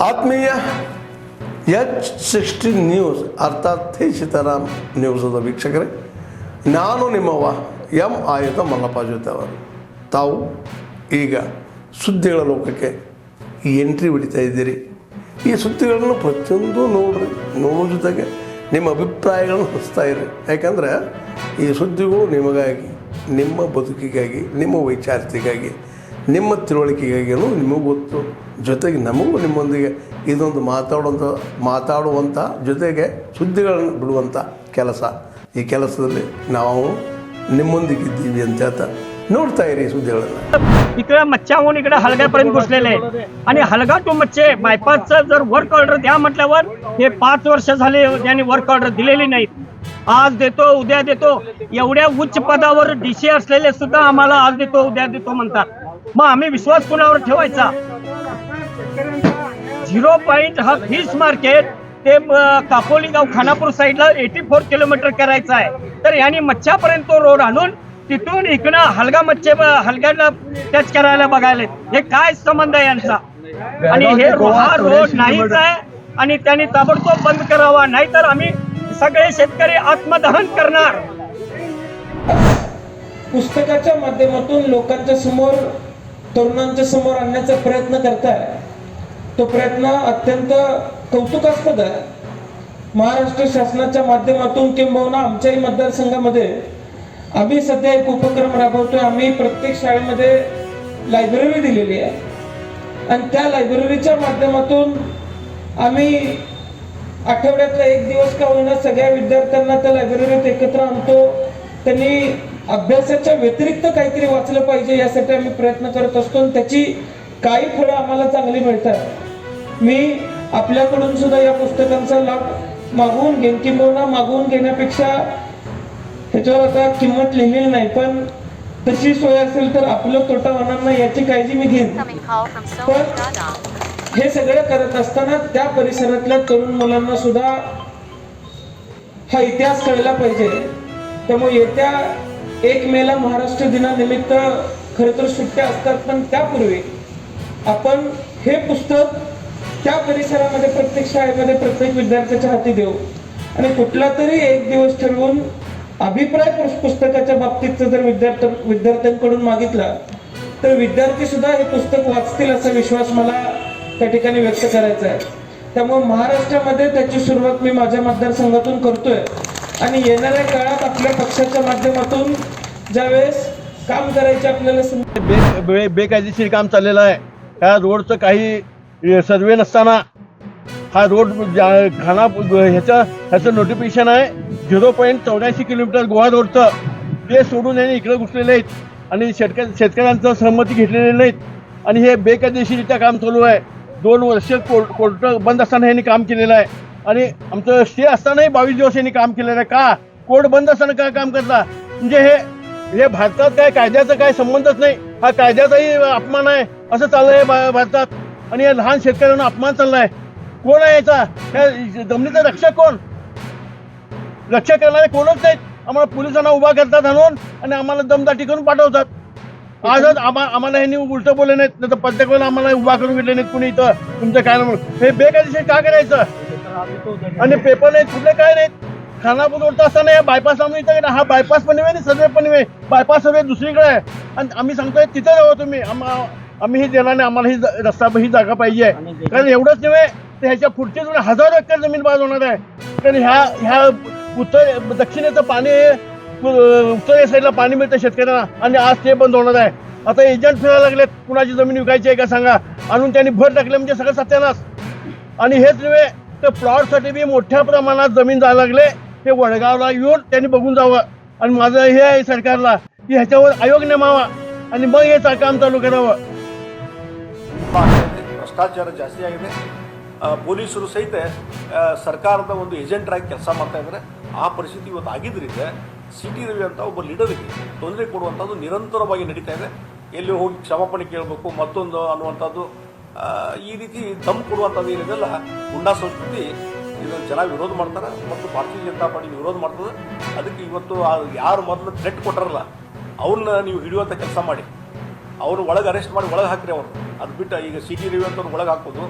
ಆತ್ಮೀಯ H60 news ಅರ್ಥಾತ್ ಸೀತಾರಾಮ್ ನ್ಯೂಸದ ವೀಕ್ಷಕರೇ, ನಾನು ನಿಮ್ಮವ ಎಂ ಆಯುಧ ಮಲ್ಲಪ್ಪ ಜೊತೆ ಅವರು. ತಾವು ಈಗ ಸುದ್ದಿಗಳ ಲೋಕಕ್ಕೆ ಎಂಟ್ರಿ ಹೊಡಿತಾ ಇದ್ದೀರಿ. ಈ ಸುದ್ದಿಗಳನ್ನು ಪ್ರತಿಯೊಂದು ನೋಡೋ ಜೊತೆಗೆ ನಿಮ್ಮ ಅಭಿಪ್ರಾಯಗಳನ್ನು ಹೊಸ್ತಾ ಇರಿ. ಯಾಕಂದರೆ ಈ ಸುದ್ದಿಗಳು ನಿಮಗಾಗಿ, ನಿಮ್ಮ ಬದುಕಿಗಾಗಿ, ನಿಮ್ಮ ವೈಚಾರಿಕೆಗಾಗಿ, ನಿಮ್ಮ ತಿಳುವಳಿಕೆಗಾಗಿಯೂ ನಿಮಗೂ ಗೊತ್ತು. ಜೊತೆಗೆ ನಮಗೂ ನಿಮ್ಮೊಂದಿಗೆ ಇದೊಂದು ಮಾತಾಡುವಂಥ ಜೊತೆಗೆ ಸುದ್ದಿಗಳನ್ನು ಬಿಡುವಂಥ ಕೆಲಸ. ಈ ಕೆಲಸದಲ್ಲಿ ನಾವು निम्मोंदिगिದ್ದೀವಿ ಅಂತ ಹೇಳ್ತಾ ನೋಡ್ತಾ इरी सुद्दिಗಳನ್ನು. इकडे मच्छ्याहून इकडे हलग्यापर्यंत घुसलेले आणि हलगा टू मच्छे बायपासचं जर वर्क ऑर्डर द्या म्हटल्यावर हे 5 वर्ष झाले त्यांनी वर्क ऑर्डर दिलेली नाही. आज देतो उद्या देतो, एवढ्या उच्च पदावर डीसी असलेले सुद्धा आम्हाला आज देतो उद्या देतो म्हणतात. मग आम्ही विश्वास कुणावर ठेवायचा? 0 पॉइंट हा फिश मार्केट ते कापोली गाव खानापूर साईडला 84 किलोमीटर करायचं आहे. तर यांनी मच्छ्यापर्यंत तो रोड आणून तिथून इकडं हलग्याला टच करायला बघायला. हे काय संबंध आहे यांचा? आणि हे हा रोड नाहीच आहे आणि त्यांनी ताबडतोब बंद करावा, नाहीतर आम्ही सगळे शेतकरी आत्मदहन करणार. पुस्तकाच्या माध्यमातून लोकांच्या समोर, तरुणांच्या समोर आणण्याचा प्रयत्न करताय. तो प्रयत्न अत्यंत कौतुकास्पद आहे. महाराष्ट्र शासनाच्या माध्यमातून किंबहुना आमच्याही मतदारसंघामध्ये आम्ही सध्या एक उपक्रम राबवतोय. आम्ही प्रत्येक शाळेमध्ये लायब्ररी दिलेली आहे आणि त्या लायब्ररीच्या माध्यमातून आम्ही आठवड्यातला एक दिवस का होईना सगळ्या विद्यार्थ्यांना त्या लायब्ररीत एकत्र आणतो. त्यांनी अभ्यासाच्या व्यतिरिक्त काहीतरी वाचलं पाहिजे यासाठी आम्ही प्रयत्न करत असतो आणि त्याची काही फळं आम्हाला चांगली मिळतात. मी आपल्याकडून सुद्धा या पुस्तकांचा लाभ मागवून घेईन, किंबहुना मागवून घेण्यापेक्षा ह्याच्यावर आता किंमत लिहिलेली नाही, पण तशी सोय असेल तर आपलं तोटा होणार नाही याची काळजी मी घेईन. पण हे सगळं करत असताना त्या परिसरातल्या तरुण मुलांना सुद्धा हा इतिहास कळला पाहिजे. त्यामुळे येत्या 1 मेला महाराष्ट्र दिनानिमित्त खरं तर सुट्ट्या असतात, पण त्यापूर्वी आपण हे पुस्तक त्या परिसरामध्ये प्रत्येक शाळेमध्ये प्रत्येक विद्यार्थ्याच्या हाती देऊ आणि कुठला तरी एक दिवस ठरवून अभिप्राय पुस्तकाच्या बाबतीत जर विद्यार्थ्यांकडून मागितला तर विद्यार्थी सुद्धा हे पुस्तक वाचतील असा विश्वास मला त्या ठिकाणी व्यक्त करायचा आहे. त्यामुळे महाराष्ट्रामध्ये त्याची सुरुवात मी माझ्या मतदारसंघातून करतोय आणि येणाऱ्या काळात आपल्या पक्षाच्या माध्यमातून ज्यावेळेस काम करायचे आपल्याला बेकायदेशीर काम चाललेलं आहे. ह्या रोडचं काही सर्वे नसताना हा रोड ह्याचं नोटिफिकेशन आहे 0.84 किलोमीटर गोवा रोडचं, ते सोडून यांनी इकडे घुसलेले आहेत आणि शेतकऱ्यांचं सहमती घेतलेली नाहीत आणि हे बेकायदेशीरित्या काम चालू आहे. 2 वर्ष कोर्ट बंद असताना यांनी काम केलेलं आहे आणि आमचं स्टे असतानाही 22 दिवस यांनी काम केलेलं आहे. का कोर्ट बंद असताना काय काम करता? म्हणजे हे भारतात काय कायद्याचा काय संबंधच नाही, हा कायद्याचाही अपमान आहे असं चाललंय भारतात. आणि या लहान शेतकऱ्यांना अपमान चाललाय. कोण आहे याचा? जमिनीचा रक्षक कोण? रक्षक करणारे कोणच नाहीत. आम्हाला पोलिसांना उभा करतात आणून आणि आम्हाला दमदाटी करून पाठवतात. आजच आम्हाला ह्यांनी उलटं बोलले नाहीत, नाही तर प्रत्येक वेळेला आम्हाला उभा करून घेतले नाहीत कुणी. इथं तुमचं काय म्हणून हे बेकायदेशीर का करायचं? आणि पेपर नाहीत, कुठले काय नाहीत. खानापूर रोड असताना या बायपास आम्ही इथं, हा बायपास पण नव्हे आणि सर्वे पण नव्हे, बायपास सर्वे दुसरीकडे आहे आणि आम्ही सांगतोय तिथं जावं तुम्ही. आम्ही ही देणार नाही, आम्हाला ही रस्ता ही जागा पाहिजे. कारण एवढंच नव्हे तर ह्याच्या पुढचे 1000 एकर जमीन बाद होणार आहे. कारण ह्या दक्षिणेचं पाणी, उत्तर साईडला पाणी मिळतं शेतकऱ्यांना आणि आज ते बंद होणार आहे. आता एजंट फिरायला लागलेत, कुणाची जमीन विकायची आहे का सांगा, आणून त्यांनी भर टाकले म्हणजे सगळं सत्यानाश. आणि हेच नव्हे तर प्लॉटसाठी बी मोठ्या प्रमाणात जमीन जायला लागले. ते वडगावला येऊन त्यांनी बघून जावं. आणि माझं हे आहे सरकारला की ह्याच्यावर आयोग नेमावा आणि मग हे काम चालू करावं. ಭ್ರಷ್ಟಾಚಾರ ಜಾಸ್ತಿ ಆಗಿದೆ. ಪೊಲೀಸರು ಸಹಿತ ಸರ್ಕಾರದ ಒಂದು ಏಜೆಂಟ್ರಾಗಿ ಕೆಲಸ ಮಾಡ್ತಾ ಇದ್ದಾರೆ. ಆ ಪರಿಸ್ಥಿತಿ ಇವತ್ತು ಆಗಿದ್ದರಿಂದ ಸಿಟಿ ರವಿ ಅಂತ ಒಬ್ಬ ಲೀಡರ್ಗೆ ತೊಂದರೆ ಕೊಡುವಂಥದ್ದು ನಿರಂತರವಾಗಿ ನಡೀತಾ ಇದೆ. ಎಲ್ಲಿ ಹೋಗಿ ಕ್ಷಮಾಪಣೆ ಕೇಳಬೇಕು ಮತ್ತೊಂದು ಅನ್ನುವಂಥದ್ದು, ಈ ರೀತಿ ದಮ್ ಕೊಡುವಂಥದ್ದು ಏನಿದೆಲ್ಲ ಗುಂಡಾ ಸಂಸ್ಕೃತಿ, ಇದನ್ನು ಜನ ವಿರೋಧ ಮಾಡ್ತಾರೆ ಮತ್ತು ಭಾರತೀಯ ಜನತಾ ಪಾರ್ಟಿ ವಿರೋಧ ಮಾಡ್ತದೆ. ಅದಕ್ಕೆ ಇವತ್ತು ಯಾರು ಮೊದಲು ಥ್ರೆಟ್ ಕೊಟ್ಟಾರಲ್ಲ ಅವ್ರನ್ನ ನೀವು ಹಿಡಿಯುವಂಥ ಕೆಲಸ ಮಾಡಿ, ಅವರು ಒಳಗೆ ಅರೆಸ್ಟ್ ಮಾಡಿ ಒಳಗೆ ಹಾಕಿರಿ. ಅವರು ಅದು ಬಿಟ್ಟು ಈಗ ಸಿಟಿ ರವಿ ಅಂತವ್ರು ಒಳಗೆ ಹಾಕೋದು,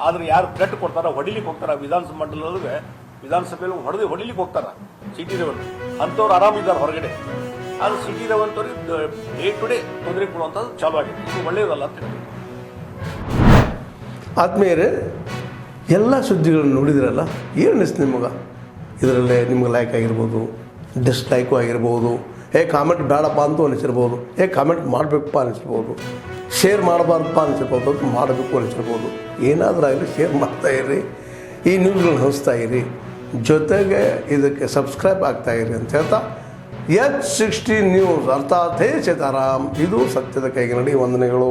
ಆದ್ರೆ ಯಾರು ಥ್ರೆಟ್ ಕೊಡ್ತಾರ ಹೊಡಿಲಿಕ್ಕೆ ಹೋಗ್ತಾರ ವಿಧಾನಸಭೆಯಲ್ಲಿ ಹೊಡಿಲಿಕ್ಕೆ ಹೋಗ್ತಾರ ಸಿ ಟಿ ರೇವಂತ್ ಅಂಥವ್ರು ಆರಾಮಿದ್ದಾರೆ ಹೊರಗಡೆ. ಆದ್ರೆ ಸಿ ಟಿ ರೇವಂತ್ ಅವ್ರಿಗೆ ಡೇ ಟು ಡೇ ತೊಂದರೆ ಕೊಡುವಂಥದ್ದು ಚಾಲು ಆಗಿದೆ. ಇದು ಒಳ್ಳೆಯದಲ್ಲ ಅಂತ ಹೇಳ್ತೀವಿ. ಆತ್ಮೀಯರೇ, ಎಲ್ಲ ಸುದ್ದಿಗಳನ್ನು ನೋಡಿದ್ರಲ್ಲ, ಏನು ಅನಿಸ್ತು ನಿಮಗೆ? ಇದರಲ್ಲೇ ನಿಮ್ಗೆ ಲೈಕ್ ಆಗಿರ್ಬೋದು, ಡಿಸ್ಲೈಕು ಆಗಿರ್ಬೋದು, ಕಾಮೆಂಟ್ ಬೇಡಪ್ಪ ಅಂತೂ ಅನಿಸಿರ್ಬೋದು, ಕಾಮೆಂಟ್ ಮಾಡಬೇಕಪ್ಪ ಅನಿಸಿರ್ಬೋದು, ಶೇರ್ ಮಾಡಬಾರ್ದಪ್ಪ ಅನಿಸಿರ್ಬೋದು, ಮಾಡಬೇಕು ಅನಿಸಿರ್ಬೋದು. ಏನಾದರೂ ಆಗಲಿ ಶೇರ್ ಮಾಡ್ತಾಯಿರಿ, ಈ ನ್ಯೂಸ್ಗಳನ್ನ ಹಂಚ್ತಾ ಇರಿ, ಜೊತೆಗೆ ಇದಕ್ಕೆ ಸಬ್ಸ್ಕ್ರೈಬ್ ಆಗ್ತಾಯಿರಿ ಅಂತ ಹೇಳ್ತಾ H16 ನ್ಯೂಸ್ ಅರ್ಥಾತ್ ಹೇ ಸೀತಾರಾಮ್, ಇದು ಸತ್ಯದ ಕೈಗೆ ನಡಿ. ವಂದನೆಗಳು.